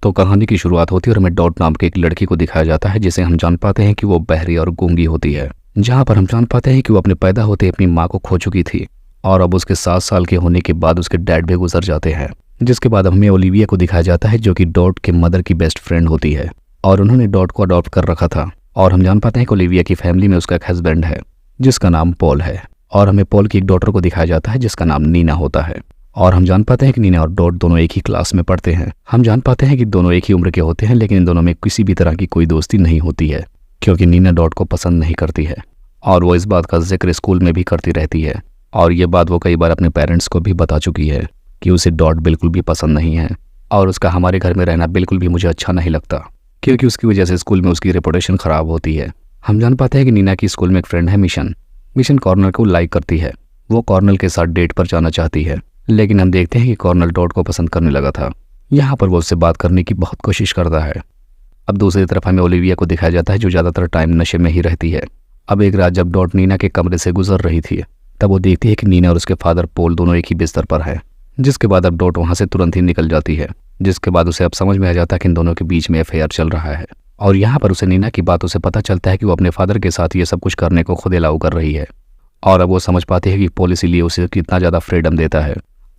तो कहानी की शुरुआत होती है और हमें डॉट नाम के एक लड़की को दिखाया जाता है जिसे हम जान पाते हैं कि वो बहरी और गूंगी होती है। जहां पर हम जान पाते हैं कि वो अपने पैदा होते अपनी माँ को खो चुकी थी और अब उसके 7 साल के होने के बाद उसके डैड भी गुजर जाते हैं। जिसके बाद हमें ओलिविया को दिखाया जाता है जो कि डॉट के मदर की बेस्ट फ्रेंड होती है और उन्होंने डॉट को अडॉप्ट कर रखा था। और हम जान पाते हैं कि ओलिविया की फैमिली में उसका एक हस्बैंड है जिसका नाम पॉल है और हमें पॉल की एक डॉटर को दिखाया जाता है जिसका नाम नीना होता है। और हम जान पाते हैं कि नीना और डॉट दोनों एक ही क्लास में पढ़ते हैं। हम जान पाते हैं कि दोनों एक ही उम्र के होते हैं लेकिन इन दोनों में किसी भी तरह की कोई दोस्ती नहीं होती है क्योंकि नीना डॉट को पसंद नहीं करती है और वो इस बात का जिक्र स्कूल में भी करती रहती है और ये बात वो कई बार अपने पेरेंट्स को भी बता चुकी है कि उसे डॉट बिल्कुल भी पसंद नहीं है और उसका हमारे घर में रहना बिल्कुल भी मुझे अच्छा नहीं लगता क्योंकि उसकी वजह से स्कूल में उसकी रेपुटेशन खराब होती है। हम जान पाते हैं कि नीना की स्कूल में एक फ्रेंड है मिशन कॉर्नल को लाइक करती है। वो कॉर्नल के साथ डेट पर जाना चाहती है लेकिन हम देखते हैं कि कॉर्नल डॉट को पसंद करने लगा था। यहाँ पर वो उससे बात करने की बहुत कोशिश करता है। अब दूसरी तरफ हमें ओलिविया को दिखाया जाता है जो ज़्यादातर टाइम नशे में ही रहती है। अब एक रात जब डॉट नीना के कमरे से गुजर रही थी तब वो देखती है कि नीना और उसके फादर पोल दोनों एक ही बिस्तर पर है। जिसके बाद अब डॉट वहाँ से तुरंत ही निकल जाती है। जिसके बाद उसे अब समझ में आ जाता है कि इन दोनों के बीच में अफेयर चल रहा है और यहाँ पर उसे नीना की बातों से पता चलता है कि वो अपने फादर के साथ ये सब कुछ करने को खुद अलाउ कर रही है। और अब वो समझ पाती है कि पोल इसीलिए उसे कितना ज़्यादा फ्रीडम देता है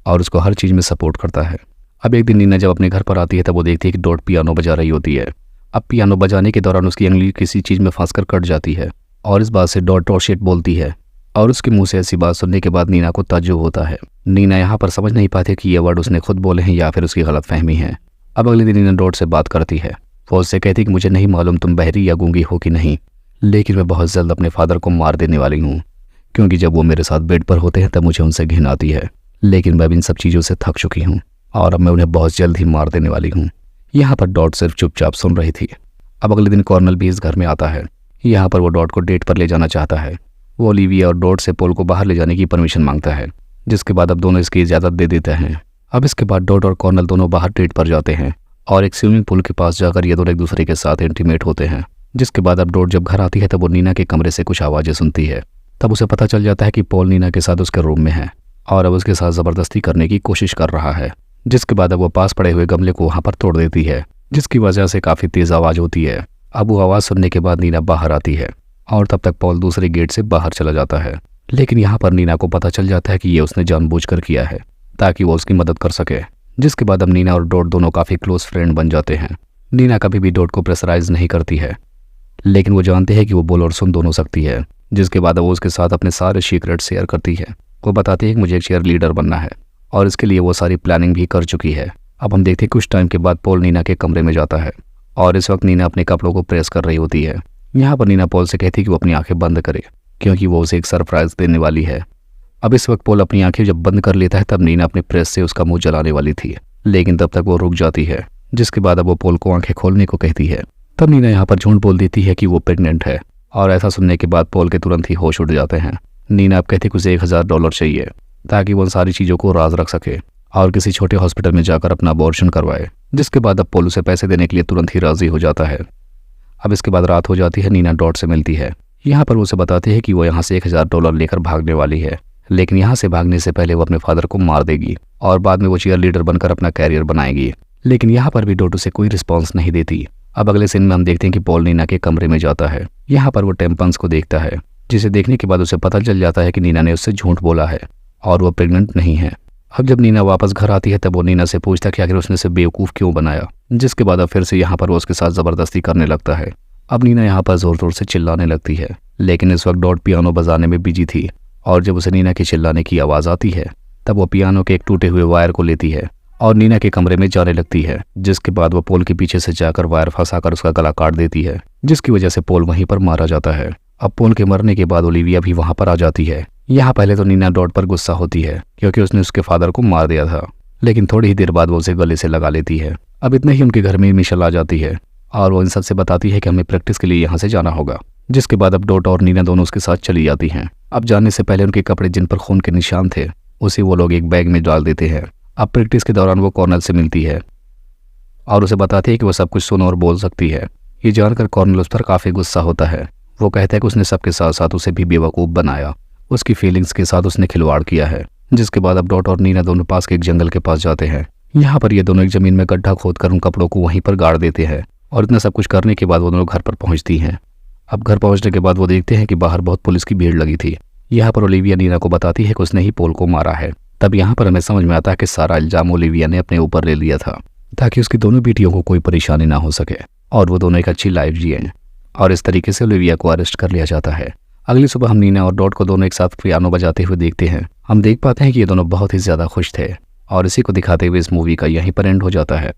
और उसको हर चीज़ में सपोर्ट करता है। अब एक दिन नीना जब अपने घर पर आती है तब वो देखती है कि डॉट पियानो बजा रही होती है। अब पियानो बजाने के दौरान उसकी अंगली किसी चीज़ में फंसकर कट जाती है और इस बात से डॉट और शिट बोलती है और उसके मुंह से ऐसी बात सुनने के बाद नीना को ताज्जुब होता है। नीना यहाँ पर समझ नहीं पाती कि ये वर्ड उसने खुद बोले हैं या फिर उसकी गलतफहमी है। अब अगले दिन नीना डॉट से बात करती है। वो उससे कहती कि मुझे नहीं मालूम तुम बहरी या गूंगी हो कि नहीं लेकिन मैं बहुत जल्द अपने फादर को मार देने वाली हूँ क्योंकि जब वो मेरे साथ बेड पर होते हैं तब मुझे उनसे घिन आती है लेकिन मैं इन सब चीज़ों से थक चुकी हूँ और अब मैं उन्हें बहुत जल्द ही मार देने वाली हूँ। यहाँ पर डॉट सिर्फ चुपचाप सुन रही थी। अब अगले दिन कॉर्नल भी इस घर में आता है। यहाँ पर वो डॉट को डेट पर ले जाना चाहता है। वो ओलिविया और डॉट से पोल को बाहर ले जाने की परमिशन मांगता है जिसके बाद अब दोनों इसकी इजाज़त दे देते हैं। अब इसके बाद डॉट और कॉर्नल दोनों बाहर डेट पर जाते हैं और एक स्विमिंग पूल के पास जाकर ये दोनों एक दूसरे के साथ इंटीमेट होते हैं। जिसके बाद अब डॉट जब घर आती है तब वो नीना के कमरे से कुछ आवाज़ें सुनती है। तब उसे पता चल जाता है कि पॉल नीना के साथ उसके रूम में है और अब उसके साथ ज़बरदस्ती करने की कोशिश कर रहा है। जिसके बाद अब वो पास पड़े हुए गमले को वहाँ पर तोड़ देती है जिसकी वजह से काफ़ी तेज़ आवाज़ होती है। अब वो आवाज़ सुनने के बाद नीना बाहर आती है और तब तक पॉल दूसरे गेट से बाहर चला जाता है। लेकिन यहाँ पर नीना को पता चल जाता है कि ये उसने जानबूझकर किया है ताकि वो उसकी मदद कर सके। जिसके बाद अब नीना और डॉट दोनों काफ़ी क्लोज फ्रेंड बन जाते हैं। नीना कभी भी डॉट को प्रेशराइज नहीं करती है लेकिन वो जानते हैं कि वो बोल और सुन दोनों सकती है। जिसके बाद वो उसके साथ अपने सारे सीक्रेट शेयर करती है। वो बताती है कि मुझे एक चीयर लीडर बनना है और इसके लिए वो सारी प्लानिंग भी कर चुकी है। अब हम देखते हैं कुछ टाइम के बाद पॉल नीना के कमरे में जाता है और इस वक्त नीना अपने कपड़ों को प्रेस कर रही होती है। यहाँ पर नीना पॉल से कहती है कि वो अपनी आंखें बंद करे क्योंकि वो उसे एक सरप्राइज देने वाली है। अब इस वक्त पॉल अपनी आंखें जब बंद कर लेता है तब नीना अपने प्रेस से उसका मुंह जलाने वाली थी लेकिन तब तक वो रुक जाती है। जिसके बाद अब वो पॉल को आंखें खोलने को कहती है। तब नीना यहाँ पर झूठ बोल देती है कि वो प्रेग्नेंट है और ऐसा सुनने के बाद पॉल के तुरंत ही होश उड़ जाते हैं। नीना अब कहती कि उसे $1000 चाहिए ताकि वो उन सारी चीज़ों को राज रख सके और किसी छोटे हॉस्पिटल में जाकर अपना अबॉर्शन करवाए। जिसके बाद अब पॉल उसे पैसे देने के लिए तुरंत ही राजी हो जाता है। अब इसके बाद रात हो जाती है। नीना डॉट से मिलती है। यहाँ पर वो उसे बताती है कि वो यहाँ से $1000 लेकर भागने वाली है लेकिन यहाँ से भागने से पहले वो अपने फादर को मार देगी और बाद में वो चीयर लीडर बनकर अपना कैरियर बनाएगी। लेकिन यहाँ पर भी डॉट उसे कोई रिस्पॉन्स नहीं देती। अब अगले सीन में हम देखते हैं कि पॉल नीना के कमरे में जाता है। यहाँ पर वो टेम्पन्स को देखता है जिसे देखने के बाद उसे पता चल जाता है कि नीना ने उससे झूठ बोला है और वो प्रेग्नेंट नहीं है। अब जब नीना वापस घर आती है तब वो नीना से पूछता है कि आखिर उसने उसे बेवकूफ़ क्यों बनाया। जिसके बाद अब फिर से यहाँ पर वो उसके साथ ज़बरदस्ती करने लगता है। अब नीना यहाँ पर ज़ोर ज़ोर से चिल्लाने लगती है लेकिन इस वक्त डॉट पियानो बजाने में बिजी थी और जब उसे नीना के चिल्लाने की आवाज़ आती है तब वो पियानो के एक टूटे हुए वायर को लेती है और नीना के कमरे में जाने लगती है। जिसके बाद वो पोल के पीछे से जाकर वायर फंसाकर उसका गला काट देती है जिसकी वजह से पोल वहीं पर मारा जाता है। अब पोल के मरने के बाद ओलिविया भी वहां पर आ जाती है। यहाँ पहले तो नीना डॉट पर गुस्सा होती है क्योंकि उसने उसके फादर को मार दिया था लेकिन थोड़ी ही देर बाद वो उसे गले से लगा लेती है। अब इतने ही उनके घर में मिशेल आ जाती है और वो इन सबसे बताती है कि हमें प्रैक्टिस के लिए यहाँ से जाना होगा। जिसके बाद अब डॉट और नीना दोनों उसके साथ चली जाती हैं। अब जाने से पहले उनके कपड़े जिन पर खून के निशान थे उसे वो लोग एक बैग में डाल देते हैं। अब प्रैक्टिस के दौरान वो कॉर्नल से मिलती है और उसे बताती है कि वो सब कुछ सुन और बोल सकती है। ये जानकर कॉर्नल उस पर काफ़ी गुस्सा होता है। वो कहता है कि उसने सबके साथ साथ उसे भी बेवकूफ़ बनाया, उसकी फीलिंग्स के साथ उसने खिलवाड़ किया है। जिसके बाद अब डॉट और नीना दोनों पास के एक जंगल के पास जाते हैं। यहाँ पर ये दोनों एक जमीन में गड्ढा खोदकर उन कपड़ों को वहीं पर गाड़ देते हैं और इतना सब कुछ करने के बाद वो दोनों घर पर पहुंचती हैं। अब घर पहुंचने के बाद वो देखते हैं कि बाहर बहुत पुलिस की भीड़ लगी थी। यहाँ पर ओलिविया नीना को बताती है कि उसने ही पोल को मारा है। तब यहाँ पर हमें समझ में आता है कि सारा इल्जाम ओलिविया ने अपने ऊपर ले लिया था ताकि उसकी दोनों बेटियों को कोई परेशानी ना हो सके और वो दोनों एक अच्छी लाइफ जिए। और इस तरीके से ओलिविया को अरेस्ट कर लिया जाता है। अगली सुबह हम नीना और डॉट को दोनों एक साथ पियानो बजाते हुए देखते हैं। हम देख पाते हैं कि ये दोनों बहुत ही ज्यादा खुश थे और इसी को दिखाते हुए इस मूवी का यहीं पर एंड हो जाता है।